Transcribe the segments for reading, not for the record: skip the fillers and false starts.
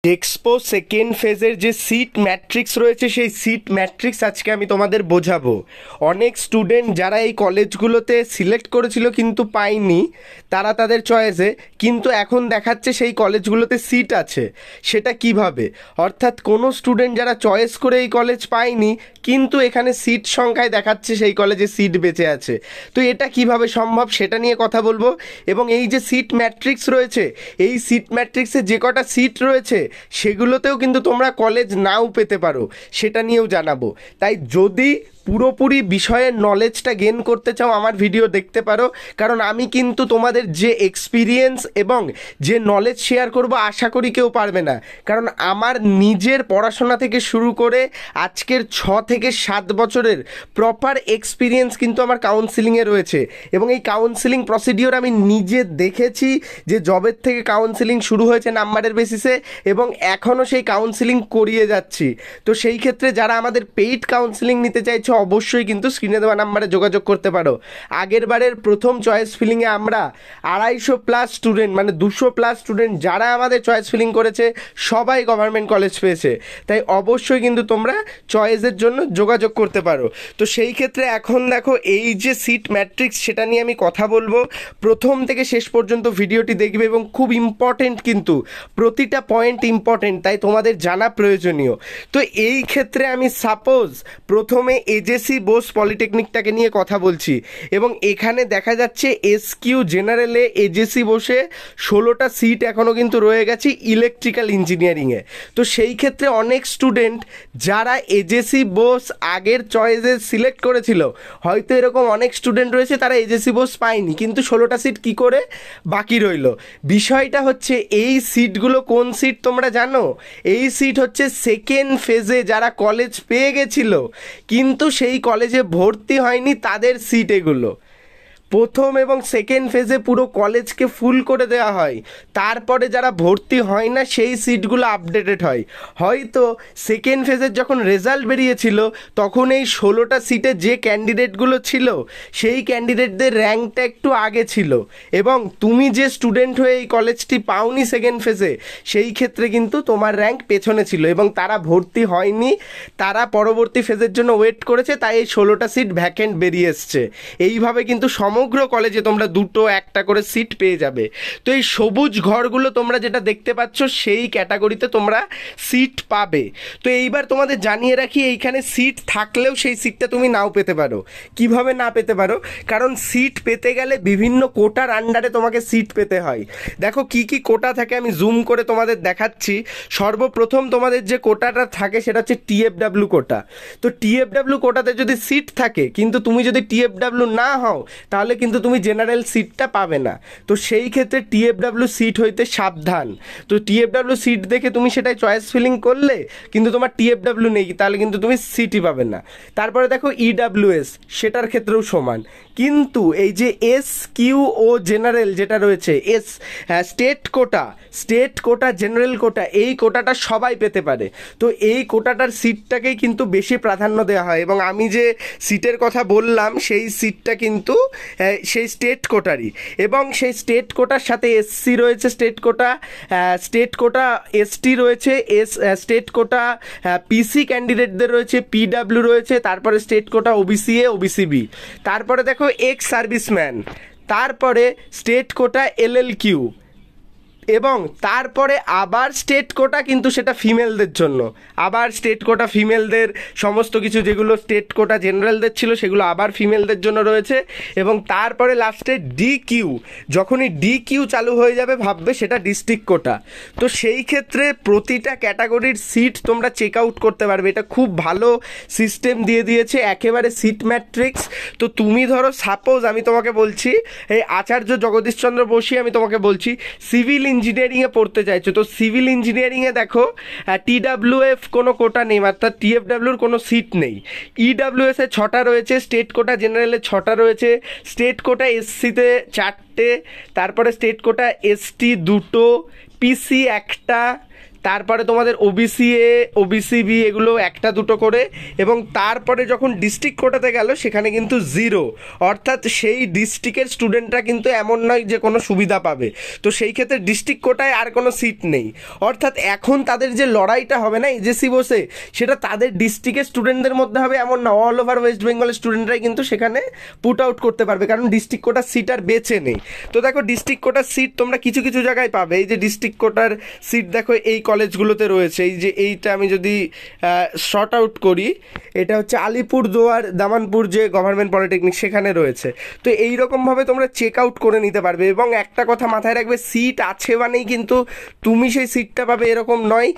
Expo second ফেজের যে seat matrix রয়েছে সেই সিট ম্যাট্রিক্স আজকে আমি তোমাদের বোঝাবো। অনেক স্টুডেন্ট যারা এই কলেজগুলোতে সিলেক্ট করেছিল কিন্তু পায়নি তারা তাদের চয়েসে, কিন্তু এখন দেখাচ্ছে সেই কলেজগুলোতে সিট আছে। সেটা কিভাবে? অর্থাৎ কোনো স্টুডেন্ট যারা চয়েস করে এই কলেজ পায়নি কিন্তু এখানে সিট সংখ্যায় দেখাচ্ছে সেই কলেজে সিট বেঁচে আছে। তো এটা কিভাবে সম্ভব সেটা নিয়ে কথা বলবো। এবং এই যে সিট ম্যাট্রিক্স রয়েছে, এই সিট ম্যাট্রিক্সে যে কটা সিট রয়েছে সেগুলোতেও কিন্তু তোমরা কলেজ নাও পেতে পারো, সেটা নিয়েও জানাবো। তাই যদি পুরোপুরি বিষয়ের নলেজটা গেইন করতে চাও আমার ভিডিও দেখতে পারো, কারণ আমি কিন্তু তোমাদের যে এক্সপিরিয়েন্স এবং যে নলেজ শেয়ার করব আশা করি কেউ পারবে না। কারণ আমার নিজের পড়াশোনা থেকে শুরু করে আজকের 6 থেকে 7 বছরের প্রপার এক্সপিরিয়েন্স কিন্তু আমার কাউন্সিলিংয়ে রয়েছে। এবং এই কাউন্সিলিং প্রসিডিওর আমি নিজে দেখেছি যে জবের থেকে কাউন্সিলিং শুরু হয়েছে নাম্বারের বেসিসে এবং এখনও সেই কাউন্সিলিং করিয়ে যাচ্ছি। তো সেই ক্ষেত্রে যারা আমাদের পেইড কাউন্সিলিং নিতে চাইছে অবশ্যই কিন্তু স্ক্রিনে দেওয়া নাম্বারে যোগাযোগ করতে পারো। আগের বারের প্রথম চয়েস ফিলিংয়ে আমরা 250+ স্টুডেন্ট, মানে 200+ স্টুডেন্ট যারা আমাদের চয়েস ফিলিং করেছে সবাই গভর্নমেন্ট কলেজ পেয়েছে। তাই অবশ্যই কিন্তু তোমরা চয়েসের জন্য যোগাযোগ করতে পারো। তো সেই ক্ষেত্রে এখন দেখো এই যে সিট ম্যাট্রিক্স সেটা নিয়ে আমি কথা বলবো। প্রথম থেকে শেষ পর্যন্ত ভিডিওটি দেখবে এবং খুব ইম্পর্টেন্ট, কিন্তু প্রতিটা পয়েন্ট ইম্পর্টেন্ট, তাই তোমাদের জানা প্রয়োজনীয়। তো এই ক্ষেত্রে আমি সাপোজ প্রথমে এজেসি বোস পলিটেকনিকটাকে নিয়ে কথা বলছি এবং এখানে দেখা যাচ্ছে এসকিউ জেনারেলে এজেসি বোসে 16টা সিট এখনও কিন্তু রয়ে গেছে ইলেকট্রিক্যাল ইঞ্জিনিয়ারিংয়ে। তো সেই ক্ষেত্রে অনেক স্টুডেন্ট যারা এজেসি বোস আগের চয়েসে সিলেক্ট করেছিল, হয়তো এরকম অনেক স্টুডেন্ট রয়েছে তারা এজেসি বোস পায়নি, কিন্তু 16টা সিট কি করে বাকি রইল? বিষয়টা হচ্ছে এই সিটগুলো কোন সিট তোমরা জানো? এই সিট হচ্ছে সেকেন্ড ফেজে যারা কলেজ পেয়ে গেছিল কিন্তু সেই কলেজে ভর্তি হয়নি তাদের সিট এগুলো। প্রথম এবং সেকেন্ড ফেজে পুরো কলেজকে ফুল করে দেওয়া হয়, তারপরে যারা ভর্তি হয় না সেই সিটগুলো আপডেটেড হয়। হয়তো সেকেন্ড ফেজের যখন রেজাল্ট বেরিয়েছিল তখন এই 16টা সিটে যে ক্যান্ডিডেটগুলো ছিল সেই ক্যান্ডিডেটদের র্যাঙ্কটা একটু আগে ছিল এবং তুমি যে স্টুডেন্ট হয়ে এই কলেজটি পাওনি সেকেন্ড ফেজে, সেই ক্ষেত্রে কিন্তু তোমার র্যাঙ্ক পেছনে ছিল এবং তারা ভর্তি হয়নি, তারা পরবর্তী ফেজের জন্য ওয়েট করেছে, তাই এই 16টা সিট ভ্যাকেন্ট বেরিয়ে এসছে। এইভাবে কিন্তু সমগ্র কলেজে তোমরা 2-1টা করে সিট পেয়ে যাবে। তো এই সবুজ ঘরগুলো তোমরা যেটা দেখতে পাচ্ছ সেই ক্যাটাগরিতে তোমরা সিট পাবে। তো এইবার তোমাদের জানিয়ে রাখি এইখানে সিট থাকলেও সেই সিটটা তুমি নাও পেতে পারো। কিভাবে না পেতে পারো? কারণ সিট পেতে গেলে বিভিন্ন কোটার আন্ডারে তোমাকে সিট পেতে হয়। দেখো কি কি কোটা থাকে আমি জুম করে তোমাদের দেখাচ্ছি। সর্বপ্রথম তোমাদের যে কোটাটা থাকে সেটা হচ্ছে টিএফডাব্লিউ কোটা। তো টিএফডাব্লিউ কোটাতে যদি সিট থাকে কিন্তু তুমি যদি টিএফডাব্লিউ না হও তাহলে কিন্তু তুমি জেনারেল সিটটা পাবে না। তো সেই ক্ষেত্রে টিএফডাব্লিউ সিট হইতে সাবধান। তো টিএফডাব্লিউ সিট দেখে তুমি সেটাই চয়েস ফিলিং করলে কিন্তু তোমার টিএফডাব্লিউ নেই, তাহলে কিন্তু তুমি সিটই পাবে না। তারপরে দেখো ইডাব্লিউএস, সেটার ক্ষেত্রেও সমান। কিন্তু এই যে এস কিউ ও জেনারেল যেটা রয়েছে, স্টেট কোটা জেনারেল কোটা, এই কোটাটা সবাই পেতে পারে। তো এই কোটাটার সিটটাকেই কিন্তু বেশি প্রাধান্য দেওয়া হয় এবং আমি যে সিটের কথা বললাম সেই সিটটা কিন্তু সেই স্টেট কোটারই। এবং সেই স্টেট কোটার সাথে এসসি রয়েছে, স্টেট কোটা এসটি রয়েছে, স্টেট কোটা পিসি ক্যান্ডিডেটদের রয়েছে, পিডাব্লিউ রয়েছে, তারপরে state quota OBC A, OBC B, তারপরে দেখো এক্স সার্ভিসম্যান, তারপরে স্টেট কোটা এলএলকিউ, এবং তারপরে আবার স্টেট কোটা, কিন্তু সেটা ফিমেলদের জন্য, আবার স্টেট কোটা ফিমেলদের সমস্ত কিছু যেগুলো স্টেট কোটা জেনারেলদের ছিল সেগুলো আবার ফিমেলদের জন্য রয়েছে। এবং তারপরে লাস্টে ডিকিউ, যখনই ডিকিউ চালু হয়ে যাবে ভাববে সেটা ডিস্ট্রিক্ট কোটা। তো সেই ক্ষেত্রে প্রতিটা ক্যাটাগরির সিট তোমরা চেক আউট করতে পারবে। এটা খুব ভালো সিস্টেম দিয়ে দিয়েছে, একেবারে সিট ম্যাট্রিক্স। তো তুমি ধরো সাপোজ আমি তোমাকে বলছি এই আচার্য জগদীশচন্দ্র বসু, আমি তোমাকে বলছি সিভিল ইঞ্জিনিয়ারিংয়ে পড়তে চাইছো, তো সিভিল ইঞ্জিনিয়ারিংয়ে দেখো টিডাব্লিউএফ কোনো কোটা নেই, অর্থাৎ টিএফডাব্লিউর কোনো সিট নেই। ইডাব্লিউএসে 6টা রয়েছে, স্টেট কোটা জেনারেলে 6টা রয়েছে, স্টেট কোটা এসসিতে 4টে, তারপরে স্টেট কোটা এসটি 2টো, পিসি 1টা, তারপরে তোমাদের ওবিসি এ, ওবিসি বি এগুলো একটা দুটো করে, এবং তারপরে যখন ডিস্ট্রিক্ট কোটাতে গেল সেখানে কিন্তু জিরো, অর্থাৎ সেই ডিস্ট্রিক্টের স্টুডেন্টরা কিন্তু এমন নয় যে কোনো সুবিধা পাবে। তো সেই ক্ষেত্রে ডিস্ট্রিক্ট কোটায় আর কোনো সিট নেই, অর্থাৎ এখন তাদের যে লড়াইটা হবে না এজেসি বসে, সেটা তাদের ডিস্ট্রিক্টের স্টুডেন্টদের মধ্যে হবে এমন না, অল ওভার ওয়েস্ট বেঙ্গলের স্টুডেন্টরাই কিন্তু সেখানে পুট আউট করতে পারবে, কারণ ডিস্ট্রিক্ট কোটার সিট আর বেঁচে নেই। তো দেখো ডিস্ট্রিক্ট কোটার সিট তোমরা কিছু কিছু জায়গায় পাবে, এই যে ডিস্ট্রিক্ট কোটার সিট দেখো এই কলেজগুলোতে রয়েছে, এই যে এইটা আমি যদি শর্ট আউট করি, এটা হচ্ছে আলিপুরদুয়ার দামানপুর যে গভর্নমেন্ট পলিটেকনিক সেখানে রয়েছে। তো এইরকমভাবে তোমরা চেক আউট করে নিতে পারবে, এবং একটা কথা মাথায় রাখবে, সিট আছে মানেই কিন্তু তুমি সেই সিটটা পাবে এরকম নয়,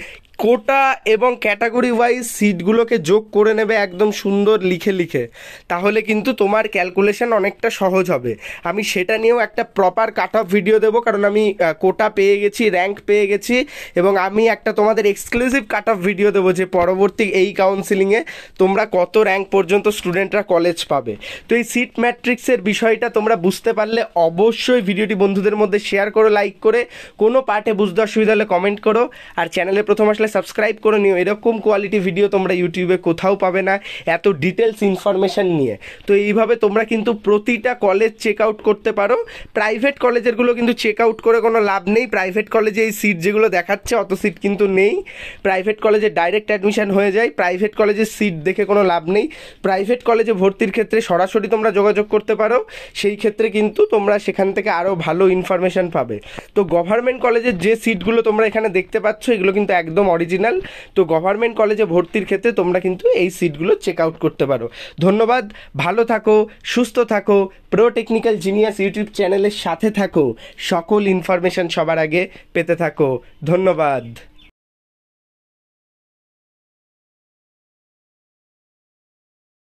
কোটা এবং ক্যাটাগরি ওয়াইজ সিটগুলোকে যোগ করে নেবে একদম সুন্দর লিখে লিখে, তাহলে কিন্তু তোমার ক্যালকুলেশন অনেকটা সহজ হবে। আমি সেটা নিয়েও একটা প্রপার কাট অফ ভিডিও দেবো, কারণ আমি কোটা পেয়ে গেছি, র্যাঙ্ক পেয়ে গেছি, এবং আমি একটা তোমাদের এক্সক্লুসিভ কাট অফ ভিডিও দেবো যে পরবর্তী এই কাউন্সিলিংয়ে তোমরা কত র্যাঙ্ক পর্যন্ত স্টুডেন্টরা কলেজ পাবে। তো এই সিট ম্যাট্রিক্সের বিষয়টা তোমরা বুঝতে পারলে অবশ্যই ভিডিওটি বন্ধুদের মধ্যে শেয়ার করো, লাইক করে, কোনো পার্টে বুঝতে অসুবিধা হলে কমেন্ট করো, আর চ্যানেলে প্রথম আসলে সাবস্ক্রাইব করে নিও। এরকম কোয়ালিটি ভিডিও তোমরা ইউটিউবে কোথাও পাবে না এত ডিটেলস ইনফরমেশন নিয়ে। তো এইভাবে তোমরা কিন্তু প্রতিটা কলেজ চেক আউট করতে পারো। প্রাইভেট কলেজেরগুলো কিন্তু চেক আউট করে কোনো লাভ নেই, প্রাইভেট কলেজে এই সিট যেগুলো দেখাচ্ছে অত সিট কিন্তু নেই, প্রাইভেট কলেজে ডাইরেক্ট অ্যাডমিশন হয়ে যায়, প্রাইভেট কলেজের সিট দেখে কোনো লাভ নেই। প্রাইভেট কলেজে ভর্তির ক্ষেত্রে সরাসরি তোমরা যোগাযোগ করতে পারো, সেই ক্ষেত্রে কিন্তু তোমরা সেখান থেকে আরও ভালো ইনফরমেশন পাবে। তো গভর্নমেন্ট কলেজের যে সিটগুলো তোমরা এখানে দেখতে পাচ্ছ এগুলো কিন্তু একদম অরিজিনাল। তো গভর্নমেন্ট কলেজে ভর্তির ক্ষেত্রে তোমরা কিন্তু এই সিটগুলো চেক আউট করতে পারো। ধন্যবাদ, ভালো থাকো, সুস্থ থাকো, প্রো টেকনিক্যাল জিনিয়াস ইউটিউব চ্যানেলের সাথে থাকো, সকল ইনফরমেশন সবার আগে পেতে থাকো। ধন্যবাদ।